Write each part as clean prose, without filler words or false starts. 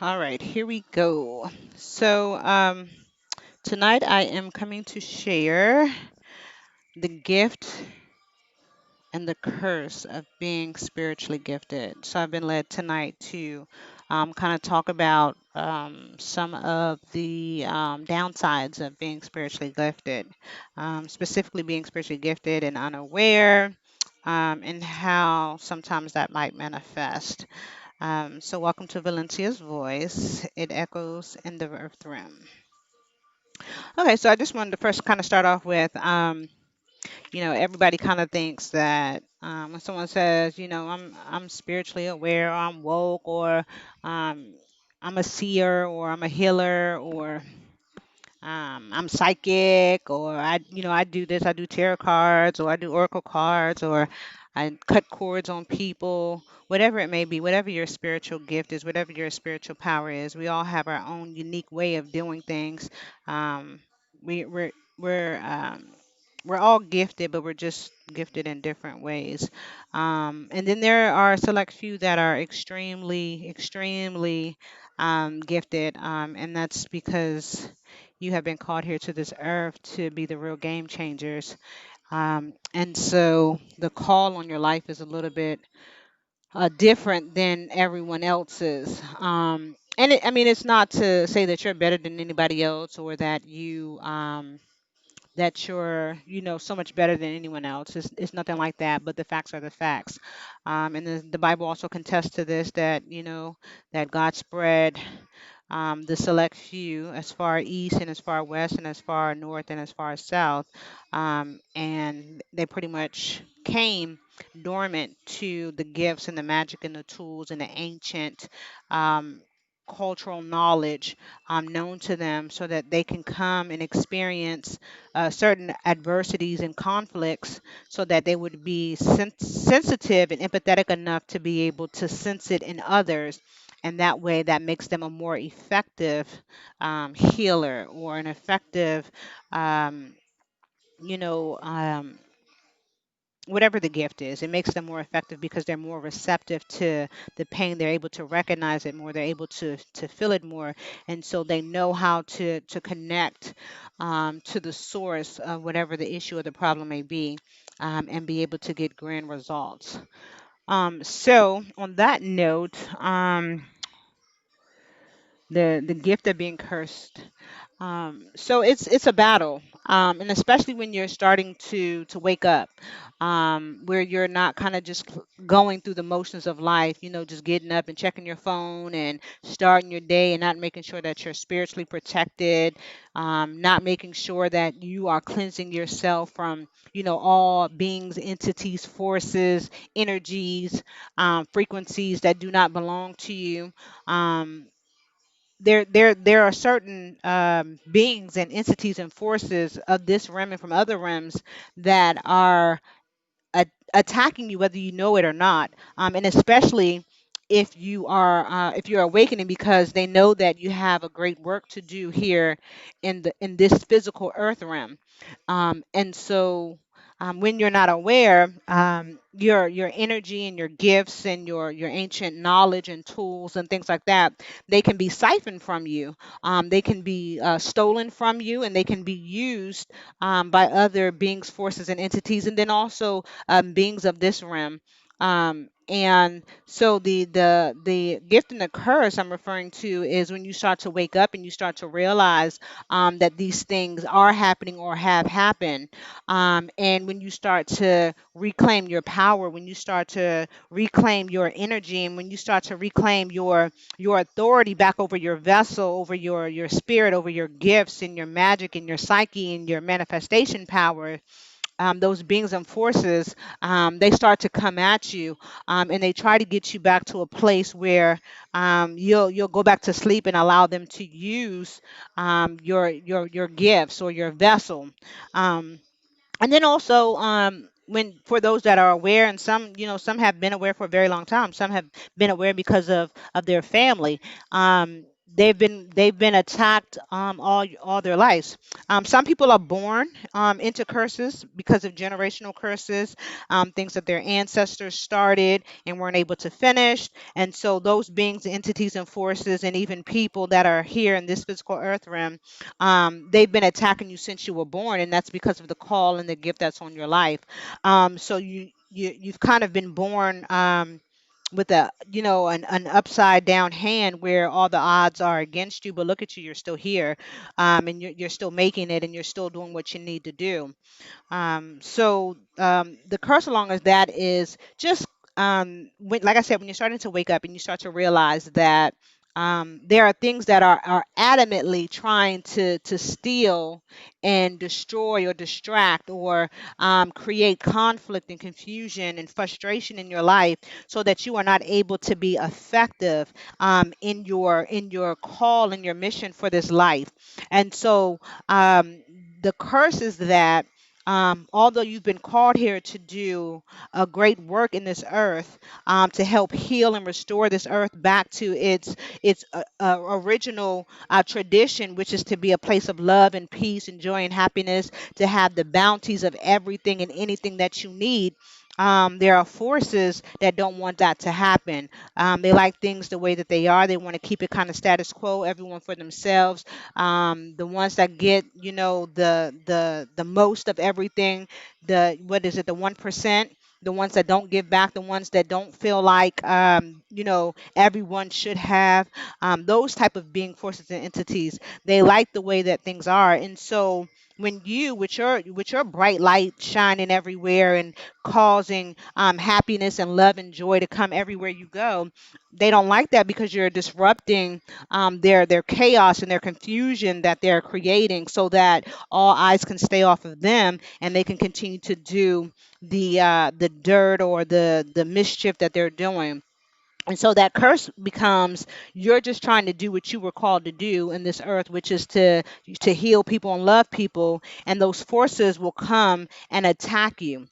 All right, here we go. So, tonight I am coming to share the gift and the curse of being spiritually gifted. So, I've been led tonight to kind of talk about some of the downsides of being spiritually gifted, specifically being spiritually gifted and unaware, and how sometimes that might manifest. So, welcome to Valencia's voice. It echoes in the earth realm. Okay, so I just wanted to first kind of start off with, everybody kind of thinks that when someone says, I'm spiritually aware, or I'm woke, or um, I'm a seer, or I'm a healer, or I'm psychic, or I do this, I do tarot cards, or I do oracle cards, or I cut cords on people, whatever it may be, whatever your spiritual gift is, whatever your spiritual power is. We all have our own unique way of doing things. Um, we, we're we're we're all gifted, but we're just gifted in different ways. And then there are a select few that are extremely gifted, and that's because you have been called here to this earth to be the real game changers. And so the call on your life is a little bit different than everyone else's. I mean, it's not to say that you're better than anybody else, or that you're so much better than anyone else. It's nothing like that, but the facts are the facts. And the Bible also contests to this, that that God spread the select few as far east and as far west and as far north and as far south, and they pretty much came dormant to the gifts and the magic and the tools and the ancient um, cultural knowledge known to them, so that they can come and experience certain adversities and conflicts, so that they would be sensitive and empathetic enough to be able to sense it in others, and that way that makes them a more effective healer, or an effective um, you know um, whatever the gift is. It makes them more effective because they're more receptive to the pain. They're able to recognize it more, they're able to feel it more, and so they know how to connect to the source of whatever the issue or the problem may be, and be able to get grand results. So on that note, the gift of being cursed. So it's a battle, and especially when you're starting to wake up, where you're not kind of just going through the motions of life, just getting up and checking your phone and starting your day, and not making sure that you're spiritually protected, not making sure that you are cleansing yourself from all beings, entities, forces, energies, frequencies that do not belong to you. Um, there are certain beings and entities and forces of this realm and from other realms that are attacking you, whether you know it or not, and especially if you're awakening, because they know that you have a great work to do here in this physical earth realm, and so when you're not aware, your energy and your gifts and your ancient knowledge and tools and things like that, they can be siphoned from you. They can be stolen from you, and they can be used by other beings, forces, and entities, and then also beings of this realm. And so the gift and the curse I'm referring to is when you start to wake up and you start to realize that these things are happening or have happened, and when you start to reclaim your power, when you start to reclaim your energy, and when you start to reclaim your authority back over your vessel, over your spirit, over your gifts and your magic and your psyche and your manifestation power, those beings and forces, they start to come at you, and they try to get you back to a place where you'll go back to sleep and allow them to use your gifts or your vessel. Um, and then also, when for those that are aware, and some have been aware for a very long time, some have been aware because of their family. they've been attacked all their lives. Some people are born into curses because of generational curses, things that their ancestors started and weren't able to finish. And so those beings, entities, and forces, and even people that are here in this physical earth realm, they've been attacking you since you were born, and that's because of the call and the gift that's on your life. So you've kind of been born. With a an upside down hand where all the odds are against you, but look at you, you're still here, and you're still making it, and you're still doing what you need to do. The curse along with that is just when, like I said, when you're starting to wake up and you start to realize that there are things that are adamantly trying to steal and destroy or distract or create conflict and confusion and frustration in your life, so that you are not able to be effective in your call and your mission for this life. And so the curse is that although you've been called here to do a great work in this earth, to help heal and restore this earth back to its original tradition, which is to be a place of love and peace and joy and happiness, to have the bounties of everything and anything that you need. There are forces that don't want that to happen. They like things the way that they are. They want to keep it kind of status quo, everyone for themselves. The ones that get, the most of everything, the what is it, the 1%, the ones that don't give back, the ones that don't feel like everyone should have, those type of being forces and entities, they like the way that things are. And so when you, with your bright light shining everywhere and causing happiness and love and joy to come everywhere you go, they don't like that, because you're disrupting their chaos and their confusion that they're creating, so that all eyes can stay off of them and they can continue to do the dirt or the mischief that they're doing. And so that curse becomes, you're just trying to do what you were called to do in this earth, which is to heal people and love people, and those forces will come and attack you.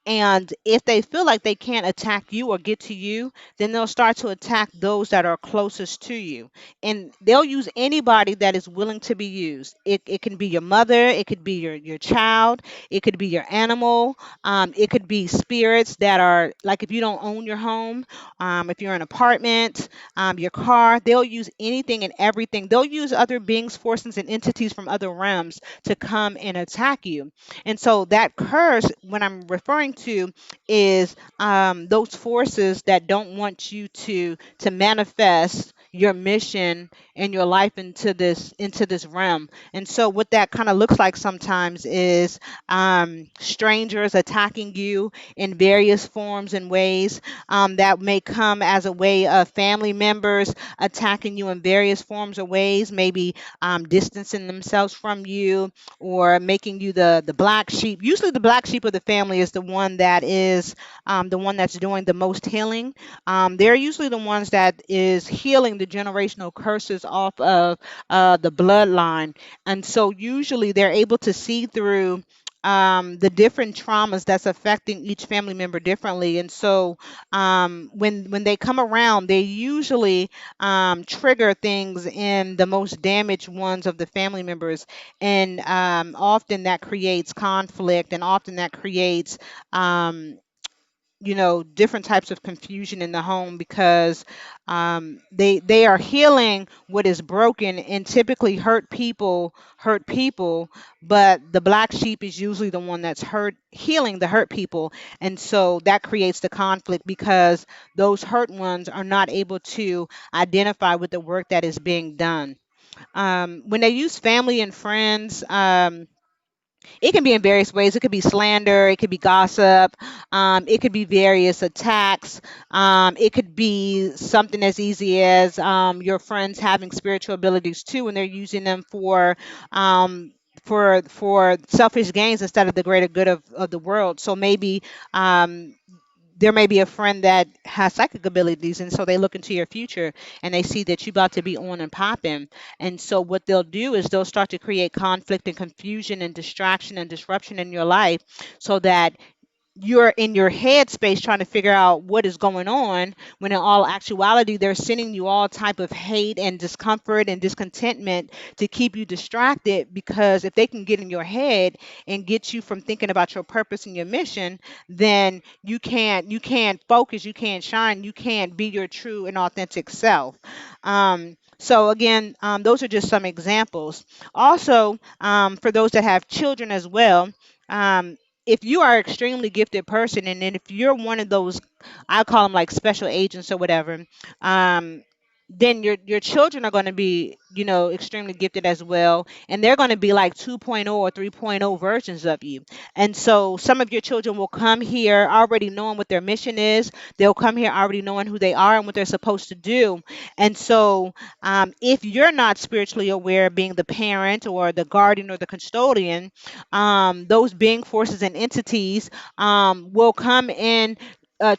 And if they feel like they can't attack you or get to you, then they'll start to attack those that are closest to you. And they'll use anybody that is willing to be used. It can be your mother, it could be your child, it could be your animal, it could be spirits that are like, if you don't own your home, if you're in an apartment, your car, they'll use anything and everything. They'll use other beings, forces, and entities from other realms to come and attack you. And so that curse, when I'm referring to, is those forces that don't want you to manifest your mission and your life into this realm. And so what that kind of looks like sometimes is strangers attacking you in various forms and ways, that may come as a way of family members attacking you in various forms or ways, maybe distancing themselves from you or making you the black sheep. Usually the black sheep of the family is the one that's doing the most healing. They're usually the ones that is healing the generational curses off of the bloodline. And so usually they're able to see through the different traumas that's affecting each family member differently. And so when they come around, they usually trigger things in the most damaged ones of the family members, and often that creates conflict, and often that creates um, different types of confusion in the home, because they are healing what is broken, and typically hurt people, but the black sheep is usually the one that's hurt healing the hurt people. And so that creates the conflict, because those hurt ones are not able to identify with the work that is being done. When they use family and friends, it can be in various ways. It could be slander, it could be gossip, it could be various attacks. It could be something as easy as your friends having spiritual abilities too, and they're using them for selfish gains instead of the greater good of the world. So maybe um, there may be a friend that has psychic abilities, and so they look into your future and they see that you're about to be on and popping. And so what they'll do is they'll start to create conflict and confusion and distraction and disruption in your life, so that you're in your head space trying to figure out what is going on, when in all actuality they're sending you all type of hate and discomfort and discontentment to keep you distracted, because if they can get in your head and get you from thinking about your purpose and your mission, then you can't focus, you can't shine, you can't be your true and authentic self. So again, those are just some examples. Also, for those that have children as well, um, if you are an extremely gifted person, and then if you're one of those, I call them like special agents or whatever, um, then your children are going to be, extremely gifted as well, and they're going to be like 2.0 or 3.0 versions of you. And so some of your children will come here already knowing what their mission is. They'll come here already knowing who they are and what they're supposed to do. And so if you're not spiritually aware, being the parent or the guardian or the custodian, those being forces and entities will come and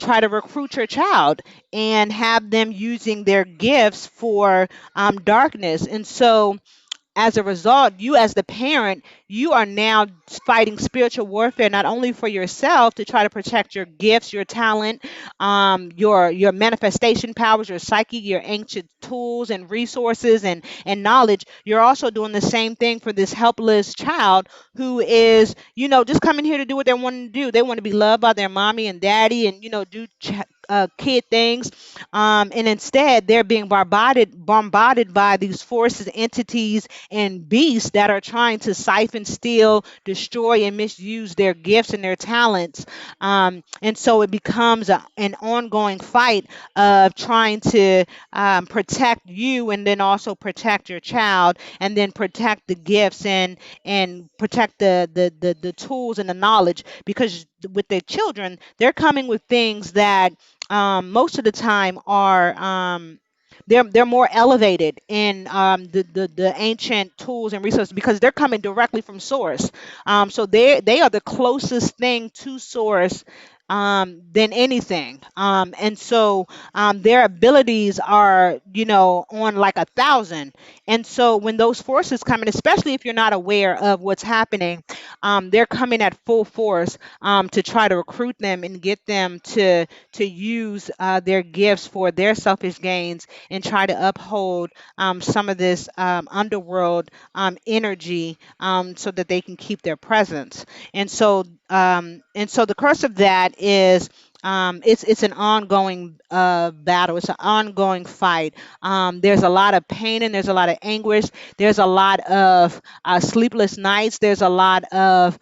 try to recruit your child and have them using their gifts for darkness. And so as a result, you as the parent, you are now fighting spiritual warfare, not only for yourself to try to protect your gifts, your talent, your manifestation powers, your psyche, your ancient tools and resources and knowledge. You're also doing the same thing for this helpless child who is, just coming here to do what they want to do. They want to be loved by their mommy and daddy, and do kid things, and instead they're being bombarded by these forces, entities, and beasts that are trying to siphon, steal, destroy, and misuse their gifts and their talents. And so it becomes an ongoing fight of trying to protect you, and then also protect your child, and then protect the gifts, and protect the tools and the knowledge, because with their children, they're coming with things that most of the time are they're more elevated in the ancient tools and resources, because they're coming directly from source. So they are the closest thing to source than anything. And so their abilities are, on like 1,000. And so when those forces come in, especially if you're not aware of what's happening, they're coming at full force to try to recruit them and get them to use their gifts for their selfish gains, and try to uphold some of this underworld energy, so that they can keep their presence. And so the curse of that is, it's an ongoing battle. It's an ongoing fight. There's a lot of pain, and there's a lot of anguish. There's a lot of sleepless nights. There's a lot of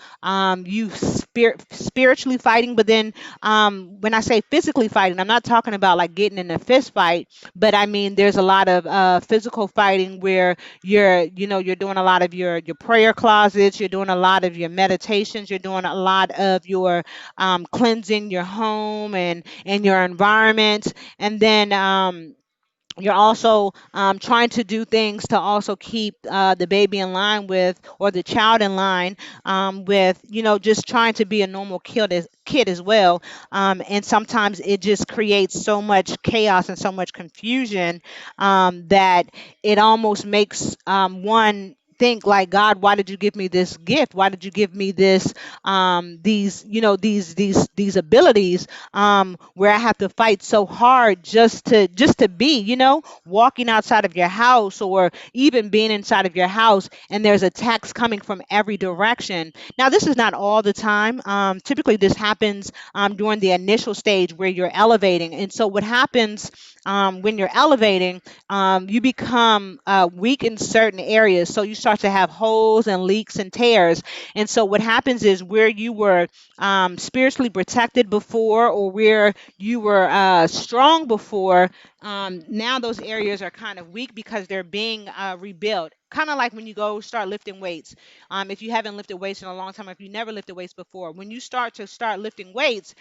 you spiritually fighting. But then when I say physically fighting, I'm not talking about like getting in a fist fight, but I mean there's a lot of physical fighting where you're doing a lot of your prayer closets, you're doing a lot of your meditations, you're doing a lot of your cleansing your home and your environment, and then you're also trying to do things to also keep the baby in line with, or the child in line with, just trying to be a normal kid as well. And sometimes it just creates so much chaos and so much confusion that it almost makes one think like, God, why did you give me this gift? Why did you give me these abilities, where I have to fight so hard just to be, walking outside of your house, or even being inside of your house, and there's attacks coming from every direction. Now, this is not all the time. Typically, this happens during the initial stage where you're elevating. And so, what happens when you're elevating, you become weak in certain areas. So you start to have holes and leaks and tears. And so what happens is, where you were spiritually protected before, or where you were strong before, now those areas are kind of weak, because they're being rebuilt. Kind of like when you go start lifting weights. If you haven't lifted weights in a long time, if you never lifted weights before, when you start lifting weights,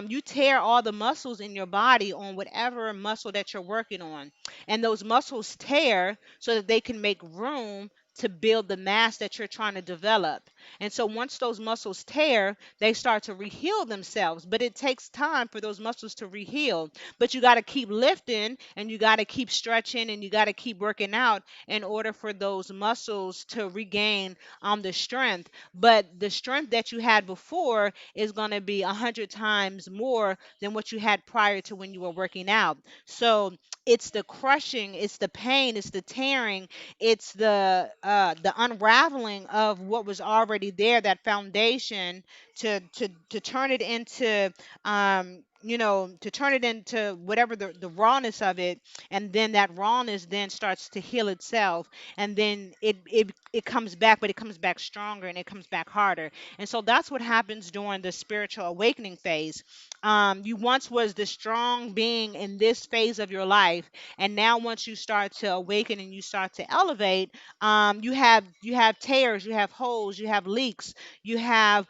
you tear all the muscles in your body on whatever muscle that you're working on. And those muscles tear so that they can make room to build the mass that you're trying to develop. And so once those muscles tear, they start to reheal themselves. But it takes time for those muscles to reheal. But you got to keep lifting and you got to keep stretching and you got to keep working out in order for those muscles to regain the strength. But the strength that you had before is going to be 100 times more than what you had prior to when you were working out. So it's the crushing, it's the pain, it's the tearing, it's the unraveling of what was already there, that foundation, to turn it into to turn it into whatever the rawness of it. And then that rawness then starts to heal itself, and then it comes back, but it comes back stronger and it comes back harder. And so that's what happens during the spiritual awakening phase. You once was the strong being in this phase of your life, and now once you start to awaken and you start to elevate, you have tears, you have holes, you have leaks, you have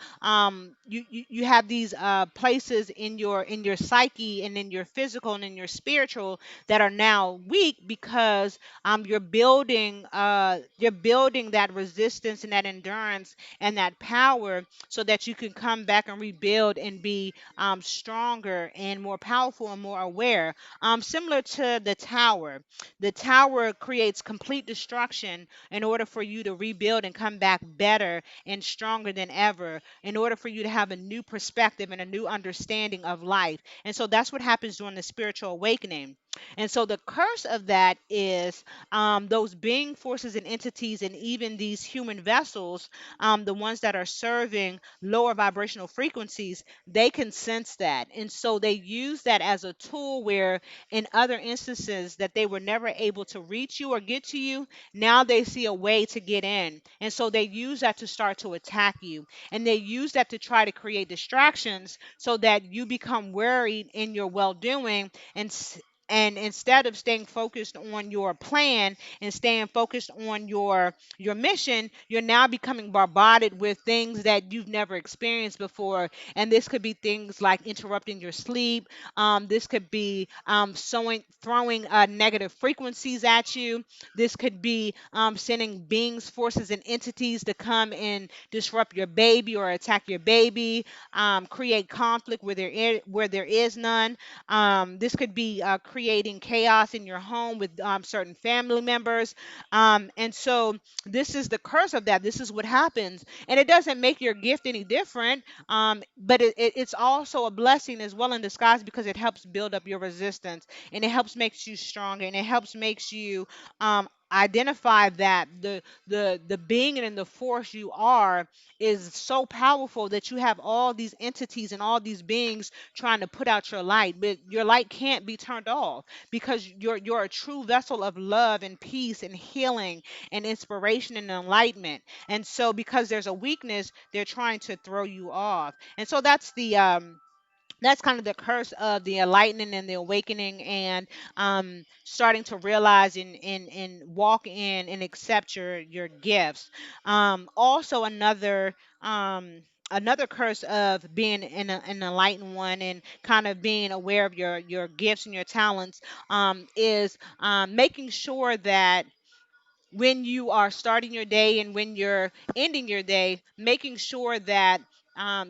these places in your psyche and in your physical and in your spiritual that are now weak, because you're building that resistance and that endurance and that power, so that you can come back and rebuild and be stronger and more powerful and more aware. Similar to the tower creates complete destruction in order for you to rebuild and come back better and stronger than ever, in order for you to have a new perspective and a new understanding of life. And so that's what happens during the spiritual awakening. And so the curse of that is those being forces and entities, and even these human vessels, the ones that are serving lower vibrational frequencies, they can sense that. And so they use that as a tool where, in other instances that they were never able to reach you or get to you, now they see a way to get in. And so they use that to start to attack you. And they use that to try to create distractions so that you become worried in your well doing, and instead of staying focused on your plan and staying focused on your mission, you're now becoming bombarded with things that you've never experienced before. And this could be things like interrupting your sleep. This could be throwing negative frequencies at you. This could be sending beings, forces, and entities to come and disrupt your baby or attack your baby, create conflict where there is none. This could be creating chaos in your home with certain family members. And so this is the curse of that. This is what happens. And it doesn't make your gift any different, but it's also a blessing as well in disguise, because it helps build up your resistance, and it helps makes you stronger, and it helps makes you identify that the being and the force you are is so powerful that you have all these entities and all these beings trying to put out your light, but your light can't be turned off, because you're a true vessel of love and peace and healing and inspiration and enlightenment. And so because there's a weakness, they're trying to throw you off. And so that's kind of the curse of the enlightening and the awakening, and starting to realize and walk in and accept your gifts. Also another curse of being an enlightened one and kind of being aware of your gifts and your talents, is making sure that when you are starting your day and when you're ending your day, making sure that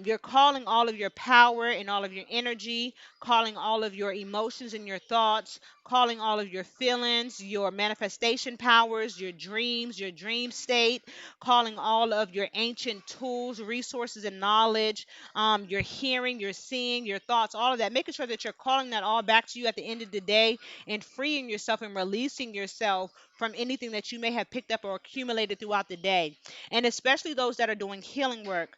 you're calling all of your power and all of your energy, calling all of your emotions and your thoughts, calling all of your feelings, your manifestation powers, your dreams, your dream state, calling all of your ancient tools, resources, and knowledge, your hearing, your seeing, your thoughts, all of that, making sure that you're calling that all back to you at the end of the day, and freeing yourself and releasing yourself from anything that you may have picked up or accumulated throughout the day. And especially those that are doing healing work.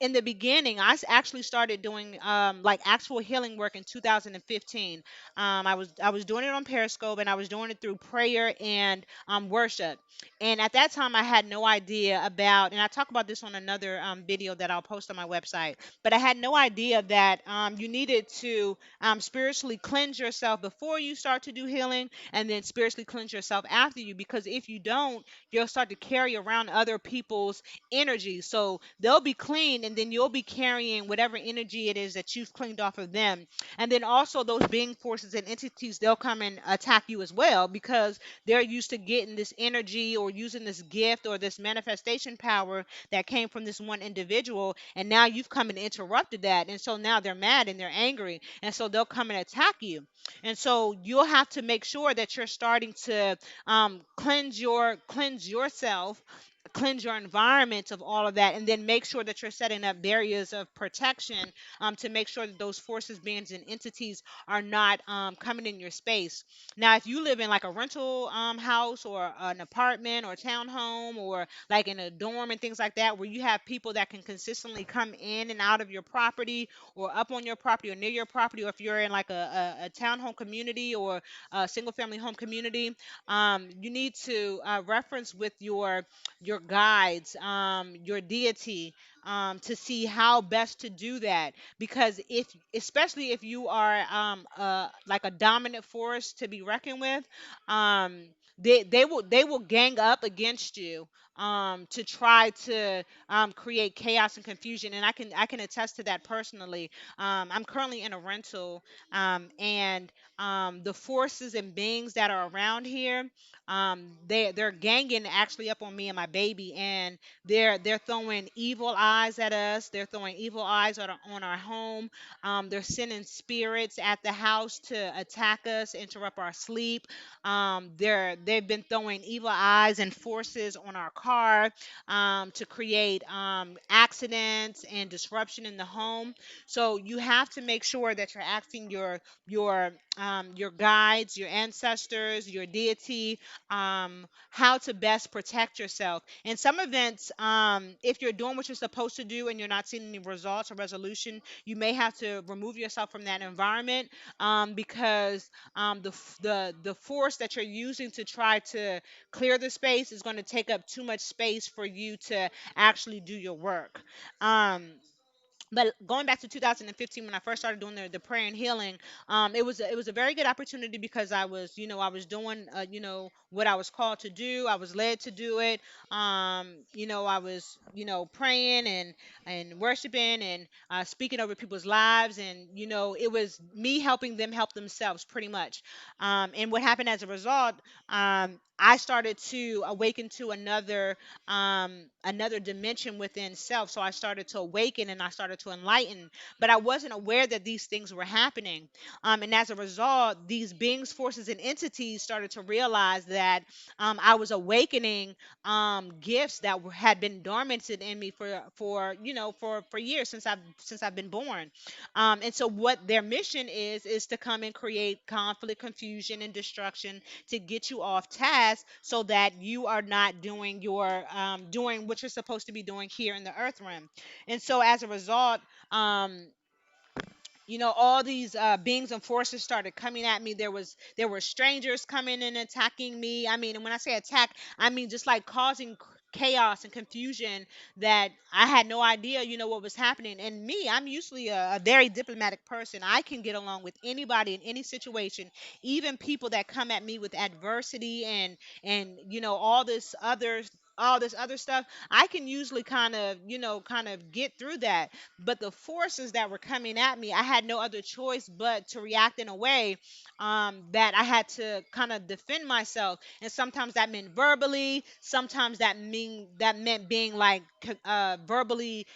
In the beginning, actually started doing like actual healing work in 2015. I was doing it on Periscope, and I was doing it through prayer and worship. And at that time, I had no idea about, and I talk about this on another video that I'll post on my website. But I had no idea that you needed to spiritually cleanse yourself before you start to do healing, and then spiritually cleanse yourself after you, because if you don't, you'll start to carry around other people's energy. So they'll be clean clean, and then you'll be carrying whatever energy it is that you've cleaned off of them. And then also those being forces and entities, they'll come and attack you as well, because they're used to getting this energy or using this gift or this manifestation power that came from this one individual, and now you've come and interrupted that, and so now they're mad and they're angry, and so they'll come and attack you. And so you'll have to make sure that you're starting to cleanse yourself, cleanse your environment of all of that, and then make sure that you're setting up barriers of protection, to make sure that those forces, beings, and entities are not coming in your space. Now, if you live in like a rental house or an apartment or townhome, or like in a dorm and things like that, where you have people that can consistently come in and out of your property or up on your property or near your property, or if you're in like a townhome community or a single family home community, you need to reference with your guides, your deity, to see how best to do that. Because if, especially if you are like a dominant force to be reckoned with, um, they will gang up against you, to try to create chaos and confusion. And I can attest to that personally. I'm currently in a rental, and the forces and beings that are around here, they're ganging actually up on me and my baby, and they're throwing evil eyes at us. They're throwing evil eyes on our home. They're sending spirits at the house to attack us, interrupt our sleep. They've been throwing evil eyes and forces on our car, to create accidents and disruption in the home. So you have to make sure that you're asking your guides, your ancestors, your deity, how to best protect yourself. In some events, if you're doing what you're supposed to do and you're not seeing any results or resolution, you may have to remove yourself from that environment, because the force that you're using to try to clear the space is going to take up too much space for you to actually do your work. Um, but going back to 2015, when I first started doing the prayer and healing, it was a very good opportunity, because I was doing what I was called to do. I was led to do it. I was praying and worshiping and speaking over people's lives, and it was me helping them help themselves, pretty much. And what happened as a result? I started to awaken to another dimension within self. So I started to awaken and I started to enlighten, but I wasn't aware that these things were happening. And as a result, these beings, forces, and entities started to realize that I was awakening gifts that had been dormant in me for years, since I've been born. And so what their mission is to come and create conflict, confusion, and destruction, to get you off task, so that you are not doing what you're supposed to be doing here in the earth realm. And so as a result, um, all these beings and forces started coming at me. There were strangers coming and attacking me. I mean, and when I say attack, I mean just like causing chaos and confusion, that I had no idea, what was happening. And me, I'm usually a very diplomatic person. I can get along with anybody in any situation, even people that come at me with adversity and all this other stuff. I can usually kind of get through that. But the forces that were coming at me, I had no other choice but to react in a way, that I had to kind of defend myself. And sometimes that meant verbally. Sometimes that meant being like verbally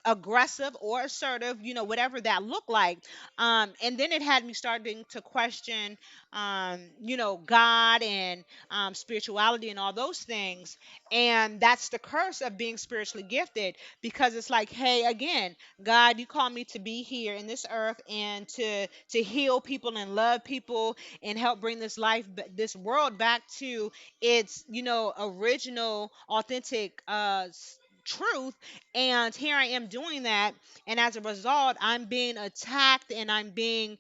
aggressive or assertive. Whatever that looked like. And then it had me starting to question, God and spirituality and all those things. And that's the curse of being spiritually gifted, because it's like, hey, again, God, you call me to be here in this earth and to heal people and love people and help bring this world back to its original, authentic truth. And here I am doing that, and as a result, I'm being attacked, and I'm being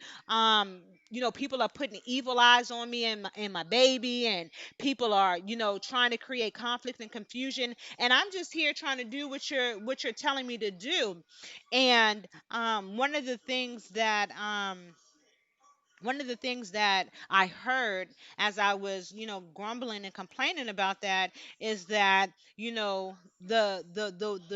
people are putting evil eyes on me and my baby, and people are trying to create conflict and confusion, and I'm just here trying to do what you're telling me to do. And one of the things one of the things that I heard as I was, grumbling and complaining about that is that, the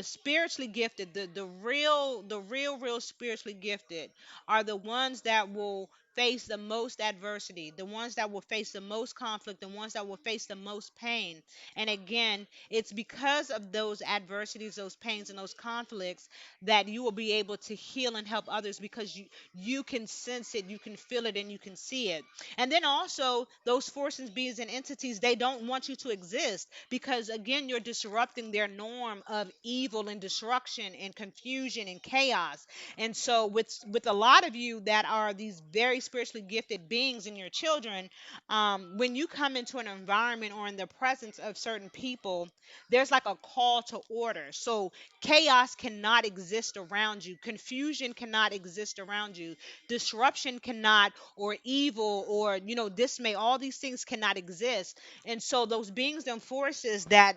spiritually gifted, the real spiritually gifted are the ones that will face the most adversity, the ones that will face the most conflict, the ones that will face the most pain. And again, it's because of those adversities, those pains, and those conflicts that you will be able to heal and help others, because you can sense it, you can feel it, and you can see it. And then also, those forces, beings, and entities, they don't want you to exist, because again, you're disrupting their norm of evil and destruction and confusion and chaos. And so with a lot of you that are these very spiritually gifted beings and your children, when you come into an environment or in the presence of certain people, there's like a call to order. So chaos cannot exist around you, confusion cannot exist around you, disruption cannot, or evil, or dismay, all these things cannot exist. And so those beings and forces that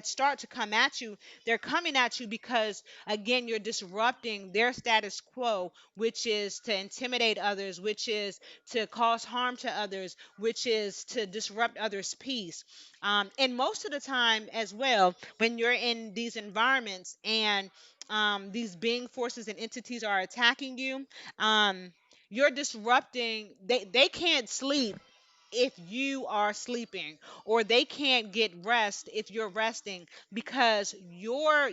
start to come at you, they're coming at you because again, you're disrupting their status quo, which is to intimidate others, which is to cause harm to others, which is to disrupt others' peace. And most of the time as well, when you're in these environments and these being forces and entities are attacking you, um, you're disrupting. They can't sleep if you are sleeping, or they can't get rest if you're resting, because your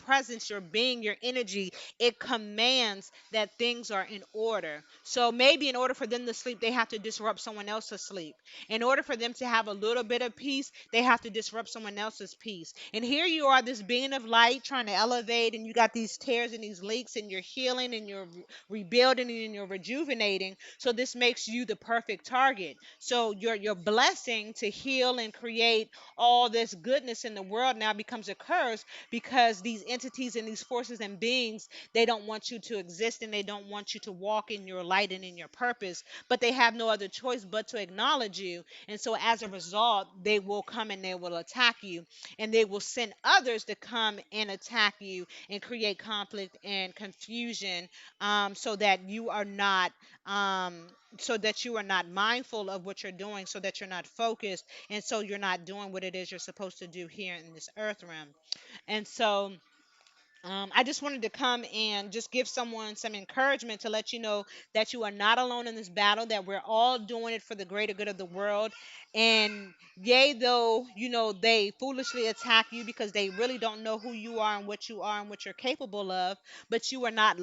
presence, your being, your energy, it commands that things are in order. So maybe in order for them to sleep, they have to disrupt someone else's sleep. In order for them to have a little bit of peace, they have to disrupt someone else's peace. And here you are, this being of light, trying to elevate, and you got these tears and these leaks, and you're healing, and you're rebuilding, and you're rejuvenating. So this makes you the perfect target. So your blessing to heal and create all this goodness in the world now becomes a curse, because these entities and these forces and beings, they don't want you to exist, and they don't want you to walk in your light and in your purpose, but they have no other choice but to acknowledge you. And so as a result, they will come and they will attack you, and they will send others to come and attack you and create conflict and confusion, so that you are not um, mindful of what you're doing, so that you're not focused, and so you're not doing what it is you're supposed to do here in this earth realm. And so I just wanted to come and just give someone some encouragement to let you know that you are not alone in this battle, that we're all doing it for the greater good of the world. And yea, though, they foolishly attack you because they really don't know who you are and what you're capable of, but you are not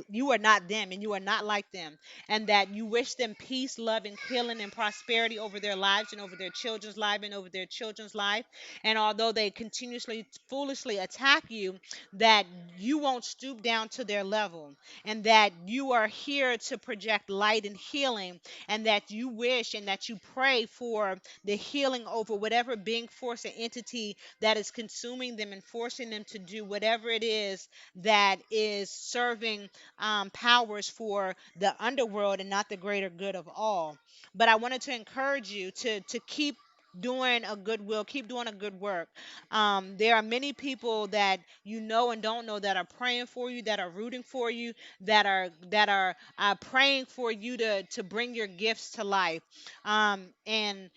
them, and you are not like them. And that you wish them peace, love, and healing and prosperity over their lives and over their children's life and over their children's life. And although they continuously foolishly attack you, that you won't stoop down to their level, and that you are here to project light and healing, and that you wish and that you pray for the healing over whatever being, force, or entity that is consuming them and forcing them to do whatever it is that is serving powers for the underworld and not the greater good of all. But I wanted to encourage you to keep doing a good will, keep doing a good work. There are many people that you know and don't know that are praying for you, that are rooting for you, that are praying for you to bring your gifts to life. And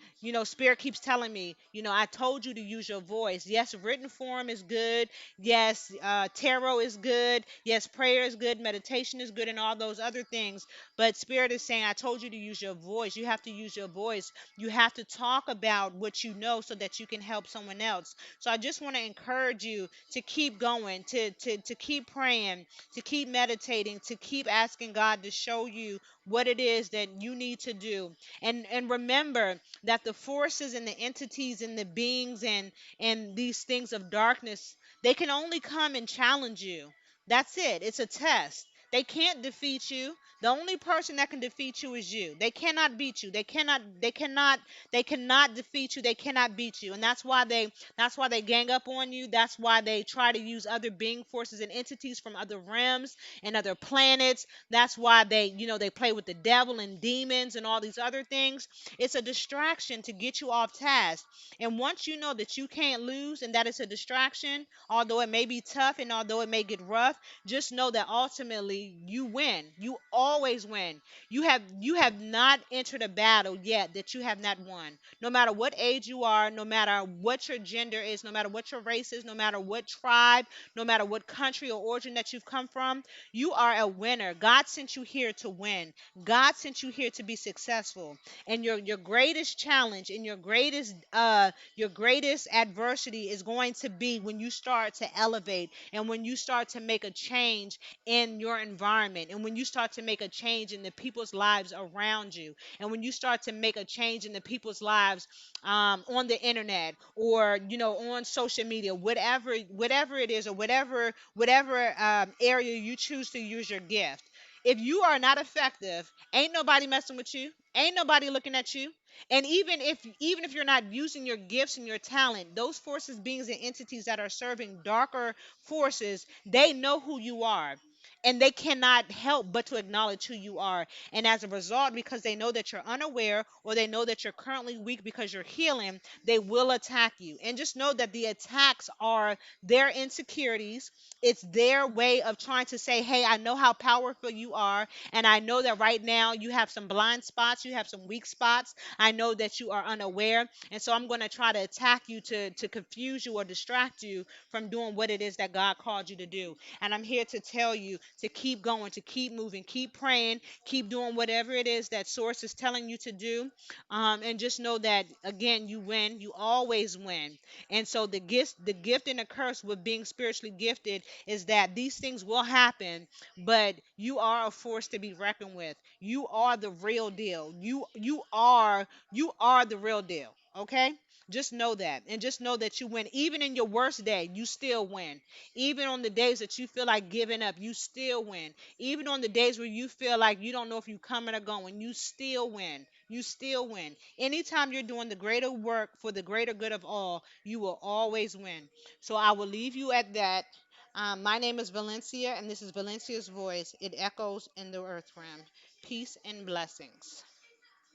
Spirit keeps telling me, I told you to use your voice. Yes, written form is good. Yes, tarot is good. Yes, prayer is good. Meditation is good, and all those other things. But Spirit is saying, I told you to use your voice. You have to use your voice. You have to talk about what you know so that you can help someone else. So I just want to encourage you to keep going, to keep praying, to keep meditating, to keep asking God to show you what it is that you need to do. And remember that the forces and the entities and the beings and these things of darkness, they can only come and challenge you. That's it. It's a test. They can't defeat you. The only person that can defeat you is you. They cannot beat you. They cannot defeat you. They cannot beat you. And that's why they gang up on you. That's why they try to use other being forces and entities from other realms and other planets. That's why they play with the devil and demons and all these other things. It's a distraction to get you off task. And once you know that you can't lose and that it's a distraction, although it may be tough and although it may get rough, just know that ultimately you win. You always win. You have not entered a battle yet that you have not won. No matter what age you are, no matter what your gender is, no matter what your race is, no matter what tribe, no matter what country or origin that you've come from, you are a winner. God sent you here to win. God sent you here to be successful. And your greatest challenge and your greatest adversity is going to be when you start to elevate and when you start to make a change in your environment and when you start to make a change in the people's lives around you and when you start to make a change in the people's lives on the internet or on social media, whatever it is, or whatever area you choose to use your gift. If you are not effective, ain't nobody messing with you, ain't nobody looking at you. And even if you're not using your gifts and your talent, those forces, beings, and entities that are serving darker forces, they know who you are, and they cannot help but to acknowledge who you are. And as a result, because they know that you're unaware or they know that you're currently weak because you're healing, they will attack you. And just know that the attacks are their insecurities. It's their way of trying to say, hey, I know how powerful you are, and I know that right now you have some blind spots, you have some weak spots. I know that you are unaware, and so I'm going to try to attack you to confuse you or distract you from doing what it is that God called you to do. And I'm here to tell you to keep going, to keep moving, keep praying, keep doing whatever it is that Source is telling you to do. And just know that, again, you win. You always win. And so the gift and the curse with being spiritually gifted is that these things will happen, but you are a force to be reckoned with. You are the real deal. You are the real deal. Okay? Just know that. And just know that you win. Even in your worst day, you still win. Even on the days that you feel like giving up, you still win. Even on the days where you feel like you don't know if you're coming or going, you still win. You still win. Anytime you're doing the greater work for the greater good of all, you will always win. So I will leave you at that. My name is Valencia, and this is Valencia's voice. It echoes in the earth realm. Peace and blessings.